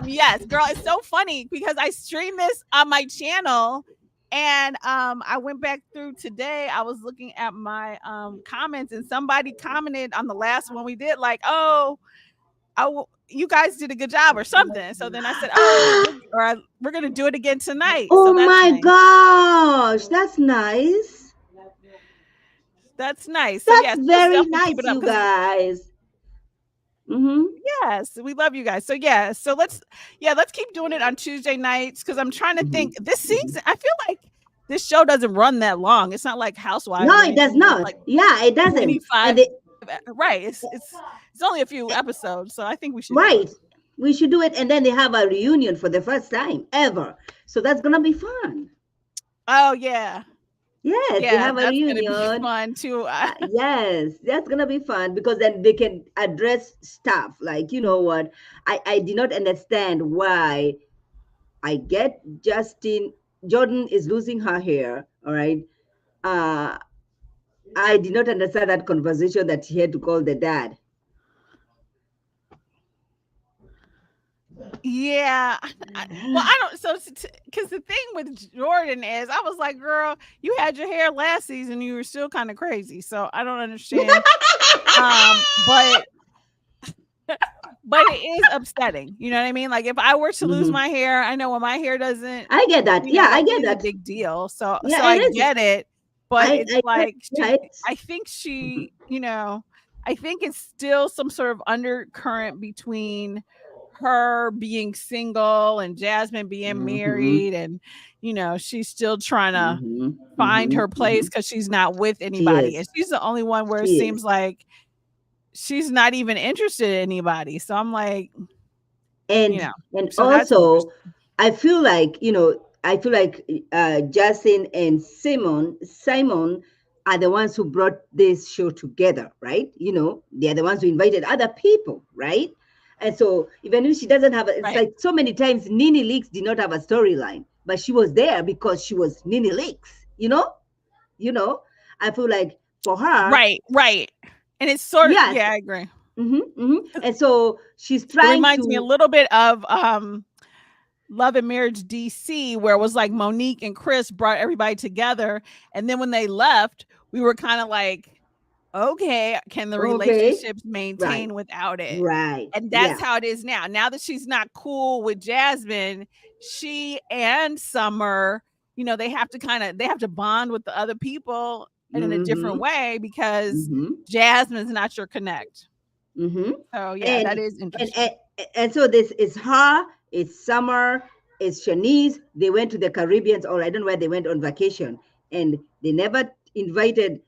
Yes, girl, it's so funny because I stream this on my channel. And I went back through today. I was looking at my comments, and somebody commented on the last one we did, like, "Oh, you guys did a good job," or something. So then I said, "Oh, we're gonna do it again tonight." Oh so that's my nice. gosh, that's nice. That's nice. So That's yes, let's very definitely keep nice, it up you because guys. Mm-hmm. yes, we love you guys. So yeah, so let's keep doing it on Tuesday nights because I'm trying to Mm-hmm. think this Mm-hmm. season. I feel like this show doesn't run that long. It's not like No, Housewives or it does anything where it's not. like Yeah, it doesn't. And 25 they right. It's only a few episodes, so I think we should do it. right. We should do it, and then they have a reunion for the first time ever. So that's gonna be fun. Oh yeah. Yes, they Yeah, have a that's gonna be reunion. fun too. Yes, that's gonna be fun because then they can address stuff like, you know what, I did not understand why. I get Justin Jordan is losing her hair. All right. Uh, I did not understand that conversation that he had to call the dad. Yeah. Well, I don't. So, because the thing with Jordan is, I was like, girl, you had your hair last season, you were still kind of crazy. So I don't understand. But it is upsetting. You know what I mean? Like if I were to lose Mhm. my hair, I know when my hair doesn't, I get that. Yeah, I that get is a that. big deal. So Yeah, it I is. get it, but it's I get like it. I think Mhm. I think it's still some sort of undercurrent between her being single and Jasmine being Mhm. married, and she's still trying to Mhm. find Mhm. her place Mhm. because she's not with She anybody, and is. she's the only one where it She seems is. like she's not even interested in anybody. So I'm like, you know, And so that's also interesting. I feel like Justin and Simon are the ones who brought this show together, right? They're the ones who invited other people, right? And so even if she doesn't have it's Right. like so many times Nene Leaks did not have a storyline, but she was there because she was Nene Leaks, you know I feel like for her, Right, right. And it's sort of, yes. yeah, I agree. And so she's It trying reminds me a to. little bit of Love and Marriage DC, where it was like Monique and Chris brought everybody together, and then when they left, we were kind of like, okay, can the Okay, relationships right, maintain without it? right, And that's yeah. how it is now. Now that she's not cool with Jasmine, she and Summer, they have to bond with the other people and in a different Mm-hmm. way because Mm-hmm. Jasmine's not your connect. Mm-hmm. So yeah, And that is and interesting. and, and so this is her, it's Summer, it's Shanice. They went to the Caribbeans, or I don't know where they went on vacation, and they never invited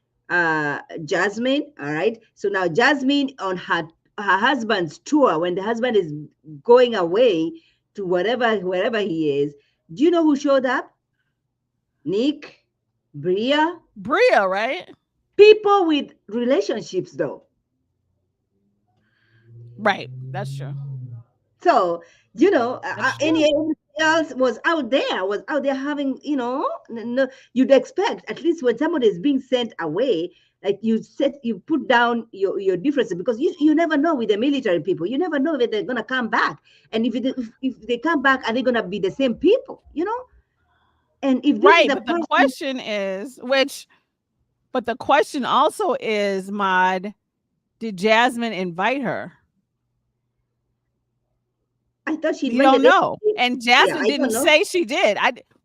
Jasmine. All right. So now Jasmine on her husband's tour, when the husband is going away to wherever he is, do you know who showed up? Nick, Bria, Bria, right? people with relationships though. Right. That's true. So, That's true. everybody else was out there having, no, you'd expect at least when somebody is being sent away, like you put down your differences, because you never know with the military people, you never know if they're gonna come back, and if they come back, are they gonna be the same people, and if this is Right. the But the person. question is, but the question also is, Mod, did Jasmine invite her? I thought she You don't invited know. everybody. And Yeah, Jasmine I didn't don't know. say she did.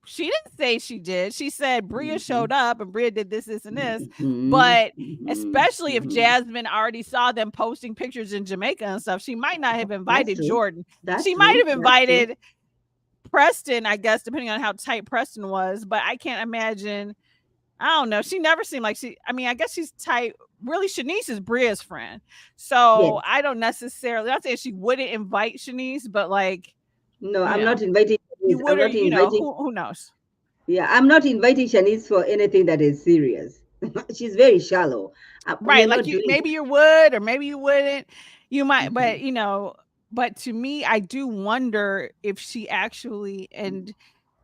She didn't say she did. She said Bria Mhm, showed up and Bria did this, and this. mhm, But mhm, especially if mhm. Jasmine already saw them posting pictures in Jamaica and stuff, she might not have That's invited true. Jordan. That's She might true. have That's true. invited Preston, I guess, depending on how tight Preston was. But I can't imagine. I don't know. She never seemed like I mean, I guess she's tight. Really, Shanice is Bria's friend. So Yes. I don't necessarily, not saying she wouldn't invite Shanice, but like, No, you I'm know, not inviting you Shanice. would, I'm or not inviting. who knows? Yeah, I'm not inviting Shanice for anything that is serious. She's very shallow. We Right. are Like not doing maybe that. you would, or maybe you wouldn't. You might, Mhm. but but to me, I do wonder if she actually, and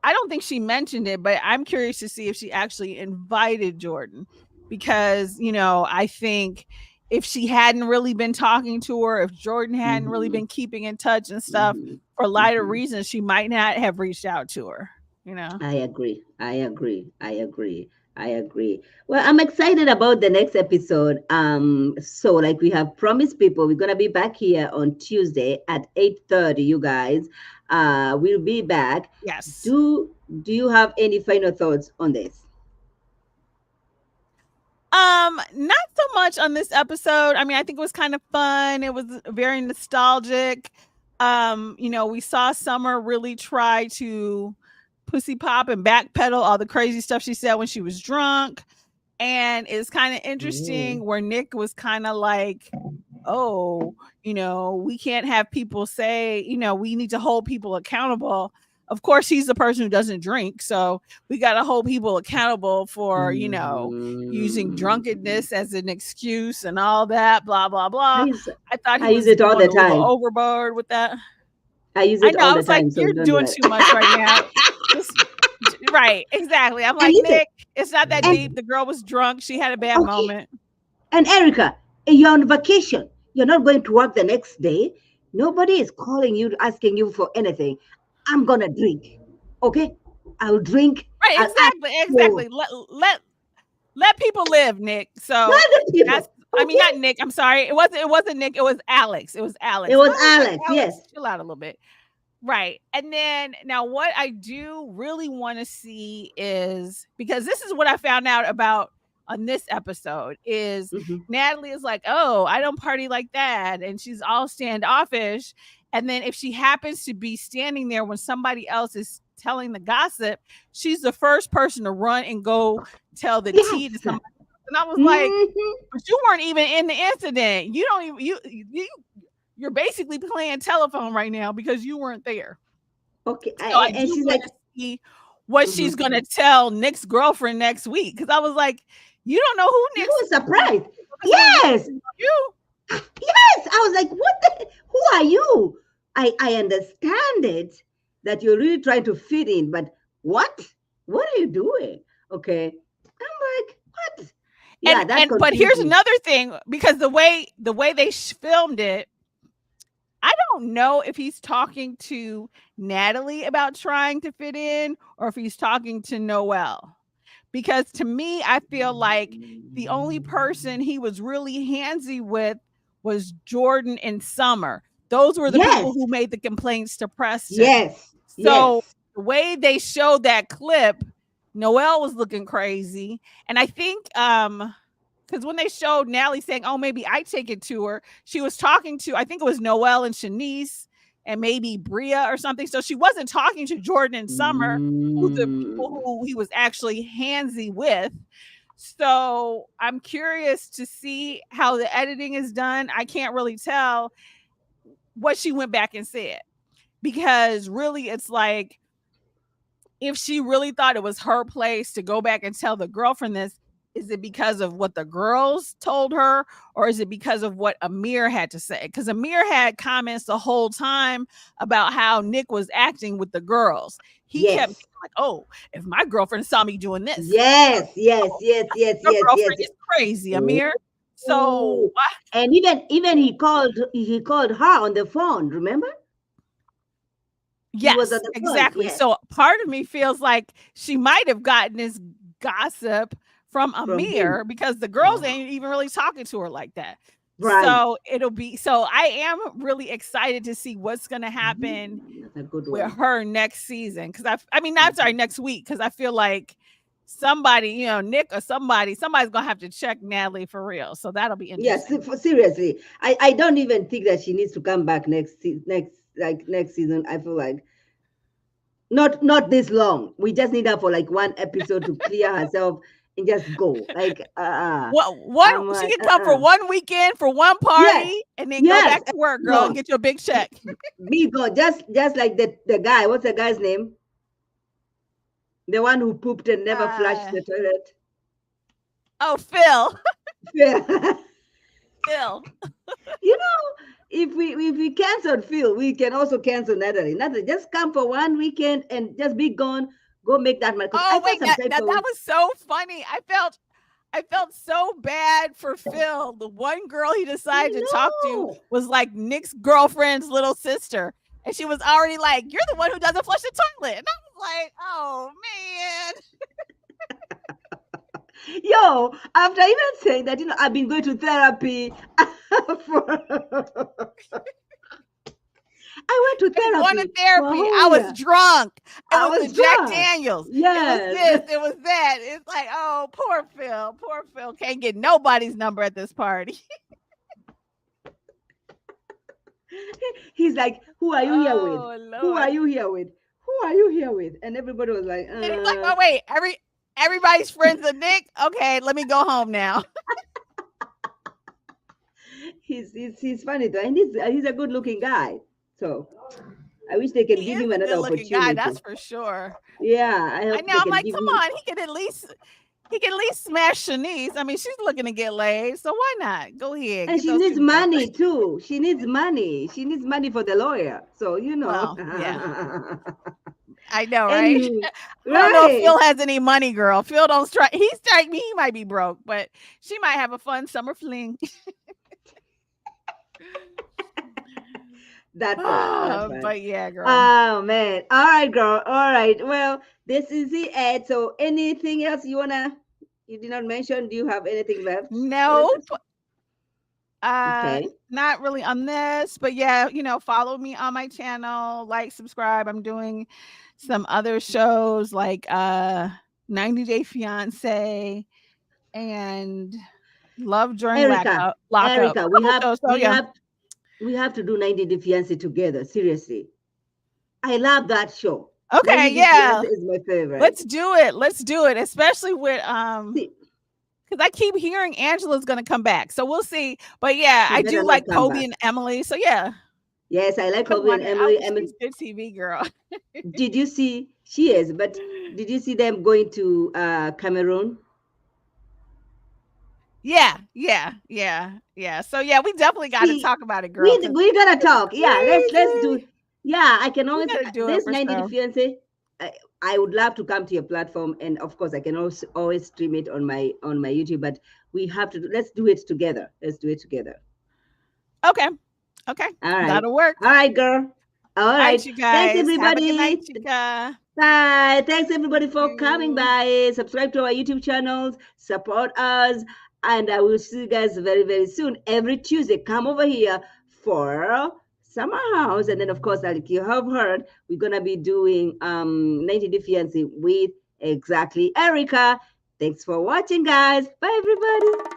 I don't think she mentioned it, but I'm curious to see if she actually invited Jordan because, I think if she hadn't really been talking to her, if Jordan hadn't really Mhm. been keeping in touch and stuff Mhm. for lighter Mhm. reasons, she might not have reached out to her, you know? I agree. I agree. I agree. I agree. Well, I'm excited about the next episode. So like we have promised people, we're gonna be back here on Tuesday at 8:30, you guys. We'll be back. Yes. Do you have any final thoughts on this? Not so much on this episode. I mean, I think it was kind of fun. It was very nostalgic. We saw Summer really try to pussy pop and backpedal all the crazy stuff she said when she was drunk. And it's kind of interesting where Nick was kind of like, oh, we can't have people say, we need to hold people accountable. Of course, he's the person who doesn't drink. So we got to hold people accountable for, using drunkenness as an excuse and all that, blah, blah, blah. I thought he was it all the going a little time. overboard with that. I use it all the time. I was like, so you're don't doing do too much right now. Right, exactly. I'm like, Nick, it's not that deep. The girl was drunk. She had a bad moment. And Erica, you're on vacation. You're not going to work the next day. Nobody is calling you, asking you for anything. I'm going to drink. Okay? I'll drink. Right, exactly. Let people live, Nick. So that's, I mean, not Nick. I'm sorry. It wasn't Nick. It was Alex. It was Alex. Alex, yes. Chill out a little bit. Right. And then now what I do really want to see is, because this is what I found out about on this episode, is Natalie is like, oh, I don't party like that. And she's all standoffish. And then if she happens to be standing there when somebody else is telling the gossip, she's the first person to run and go tell the tea to somebody. And I was like, but you weren't even in the incident. You don't even, you're basically playing telephone right now because you weren't there. Okay. So and she's like, see what she's going to tell Nick's girlfriend next week. Because I was like, you don't know who Nick is. I was surprised. Yes. Yes. I was like, who are you? I understand it that you're really trying to fit in, but what are you doing? Okay. I'm like, what? Yeah, but here's another thing, because the way they filmed it, I don't know if he's talking to Natalie about trying to fit in or if he's talking to Noelle. Because to me, I feel like the only person he was really handsy with was Jordan and Summer. Those were the people who made the complaints to Preston. Yes. So the way they showed that clip, Noelle was looking crazy. And I think because when they showed Natalie saying, oh, maybe I take it to her, she was talking to, I think it was Noelle and Shanice and maybe Bria or something. So she wasn't talking to Jordan and Summer, who the people who he was actually handsy with. So I'm curious to see how the editing is done. I can't really tell what she went back and said, because really it's like, if she really thought it was her place to go back and tell the girlfriend this, is it because of what the girls told her, or is it because of what Amir had to say? Because Amir had comments the whole time about how Nick was acting with the girls. He kept being like, oh, if my girlfriend saw me doing this. Yes. Your girlfriend is crazy, Amir. So, and even he called her on the phone, remember? Yes, exactly. Yes. So part of me feels like she might have gotten this gossip from Amir, because the girls ain't even really talking to her like that. Right. So so I am really excited to see what's going to happen with her next season. Next week. Because I feel like somebody, Nick or somebody's going to have to check Natalie for real. So that'll be interesting. Yes, seriously. I don't even think that she needs to come back next season. I feel like not this long. We just need her for like one episode to clear herself and just go. Like she can come for one weekend, for one party, and then go back to work, girl, and get you a big check. Just like the guy. What's the guy's name? The one who pooped and never flushed the toilet. Oh, Phil. Phil. If we canceled Phil, we can also cancel Natalie. Natalie, just come for one weekend and just be gone. Go make that money. Oh wait, that was so funny. I felt so bad for Phil. The one girl he decided to talk to was like Nick's girlfriend's little sister, and she was already like, "You're the one who doesn't flush the toilet," and I was like, "Oh man." Yo, after even saying that, I've been going to therapy. I went to I was going to therapy for a therapy. whole I was year. drunk. It I was was the Jack drunk. Daniels. It was Yes. this. It was that. It's like, oh, poor Phil. Poor Phil can't get nobody's number at this party. He's like, who are you here with? Oh Who are Lord. you here with? Who are you here with? And everybody was like, And he's like, oh wait, everybody's friends with Nick. Okay, let me go home now. he's funny though, and he's a good looking guy. So I wish they can He give is him a another good looking guy, opportunity. that's for sure. Yeah, I I hope know. they I'm can like, give come him. on, he can at least smash Shanice. I mean, she's looking to get laid, so why not? Go ahead, And get she those needs two together. money too. She needs money. She needs money for the lawyer. So Well, yeah, I know, right? Anywho, I don't know if right. Phil has any money, girl. Phil don't strike. He strike me. He might be broke, but she might have a fun summer fling. That part. But yeah, girl. Oh man. All right, girl. All right. Well, this is the ad. So anything else you did not mention? Do you have anything left? Nope. Okay. Not really on this, but yeah, follow me on my channel, like, subscribe. I'm doing some other shows like 90 Day Fiance and Love During Erica, Lockup. Erica, A couple shows. So yeah. we have to do 90 Day Fiancé together. Seriously. I love that show. Okay, 90 Day yeah. Fiancé is my favorite. Let's do it. Let's do it. Especially with See, because I keep hearing Angela's gonna come back. So we'll see. But yeah, she I better do not like come Kobe back. and Emily. So yeah. Yes, I like Come Kobe on and now. Emily. She's good TV, girl. Did you see? She is, but did you see them going to Cameroon? Yeah. So yeah, we definitely got to See, talk about it, girl. we gotta talk. Yeah, let's do. Crazy. Yeah, I can We always gotta do it this for 90 Day sure. Fiancé. I would love to come to your platform, and of course, I can also always stream it on my YouTube. But we have to let's do it together. Let's do it together. Okay. All right. That'll work. All right, girl. All right. You Thanks, guys. Have a good everybody. night, chica. Bye. Thanks, everybody, for Thank coming you. by. Subscribe to our YouTube channels. Support us. And I will see you guys very, very soon. Every Tuesday, come over here for Summer House. And then, of course, like you have heard, we're going to be doing 90 Day Fiancé with exactly Erica. Thanks for watching, guys. Bye, everybody.